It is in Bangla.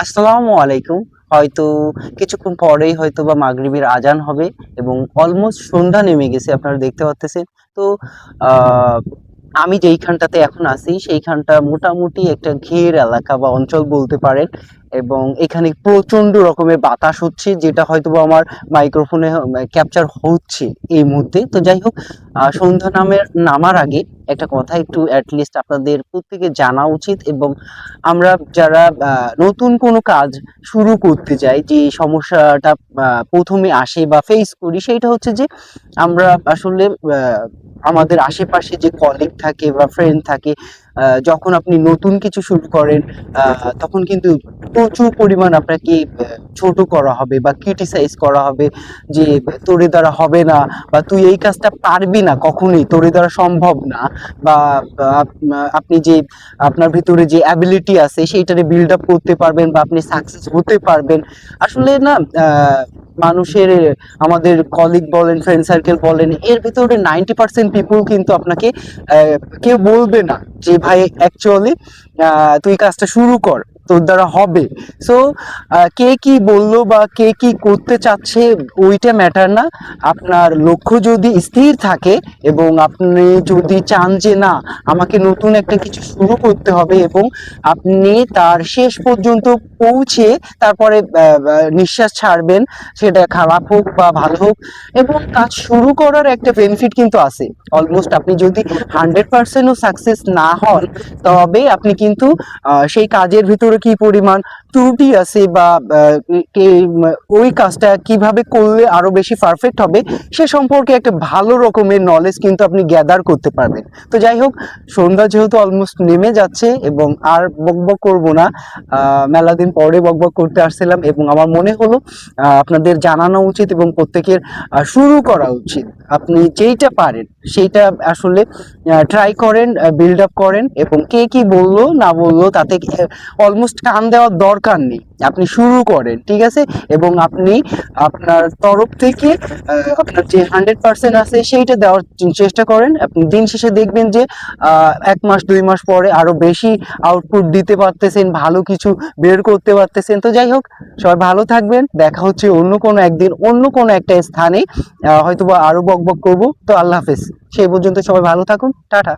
আসসালামু আলাইকুম। হয়তো কিছুক্ষণ পরেই হয়তোবা মাগরিবের আজান হবে এবং অলমোস্ট সন্ধ্যা নেমে গেছে, আপনারা দেখতে পারতেছেন। তো আহ, আমি যেইখানটাতে এখন আছি সেইখানটা মোটামুটি একটা ঘের এলাকা বা অঞ্চল বলতে পারেন, এবং এখানে প্রচন্ড রকমের বাতাস হচ্ছে, যেটা হয়তোবা আমার মাইক্রোফোনে ক্যাপচার হচ্ছে এই মুহূর্তে। তো যাই হোক, সন্ধ্যা নামার আগে একটা কথা একটু অ্যাটলিস্ট আপনাদের প্রত্যেকে জানা উচিত। এবং আমরা যারা নতুন কোনো কাজ শুরু করতে যাই, যে সমস্যাটা প্রথমে আসে বা ফেস করি, সেইটা হচ্ছে যে আমরা আসলে আমাদের আশেপাশে যে কলিগ থাকে বা ফ্রেন্ড থাকে, যখন আপনি নতুন কিছু শুরু করেন, তখন কিন্তু প্রচুর পরিমাণ আপনাকে ছোট করা হবে বা ক্রিটিসাইজ করা হবে, যে তোরে দ্বারা হবে না, বা তুই এই কাজটা পারবি না, কখনোই তোরে দ্বারা সম্ভব না, বা আপনি যে আপনার ভিতরে যে অ্যাবিলিটি আছে সেইটারে বিল্ড আপ করতে পারবেন বা আপনি সাকসেস হতে পারবেন। আসলে না, মানুষের, আমাদের কলিগ বলেন, ফ্রেন্ড সার্কেল বলেন, এর ভিতরে 90% পিপল কিন্তু আপনাকে কেউ বলবে না যে ভাই অ্যাকচুয়ালি তুই কাজটা শুরু কর, তোর দ্বারা হবে। সো কে কি বললো বা কে কি করতে চাচ্ছে ওইটা ম্যাটার না। আপনার লক্ষ্য যদি স্থির থাকে এবং আপনি যদি চান যে না, আমাকে নতুন একটা কিছু শুরু করতে হবে, এবং আপনি তার শেষ পর্যন্ত পৌঁছে তারপরে নিঃশ্বাস ছাড়বেন, সেটা খারাপ হোক বা ভালো হোক। এবং কাজ শুরু করার একটা বেনিফিট কিন্তু আছে। অলমোস্ট আপনি যদি 100%ও সাকসেস না হন, তবে আপনি কিন্তু সেই কাজের ভিতরে কি পরিমাণ ত্রুটি আছে বা ওই কাজটা কিভাবে করলে আরো বেশি পারফেক্ট হবে সে সম্পর্কে একটা ভালো রকমের নলেজ কিন্তু আপনি গ্যাদার করতে পারবেন। তো যাই হোক, সন্ধ্যা যেহেতু অলমোস্ট নেমে যাচ্ছে এবং আর বকবক করব না, মেলা দিন পরে বকবক করতে আসছিলাম এবং আমার মনে হলো আপনাদের জানানো উচিত এবং প্রত্যেকের শুরু করা উচিত। আপনি যেইটা পারেন সেইটা আসলে ট্রাই করেন, বিল্ড আপ করেন, এবং কে কি বললো না বললো তাতে অলমোস্ট কান দেওয়ার দরকার নেই। আপনি শুরু করেন, ঠিক আছে? এবং আপনি আপনার তরফ থেকে আপনার যে 100% আছে সেইটা দেওয়ার চেষ্টা করেন। আপনি দিন শেষে দেখবেন যে 1 মাস 2 মাস পরে আরো বেশি আউটপুট দিতে পারতেছেন, ভালো কিছু বের করতে পারতেছেন। তো যাই হোক, সবাই ভালো থাকবেন, দেখা হচ্ছে অন্য কোনো একদিন অন্য কোনো একটা স্থানে, হয়তোবা আরো বকবক করবো। তো আল্লাহ হাফেজ, সেই পর্যন্ত সবাই ভালো থাকুন, টাটা।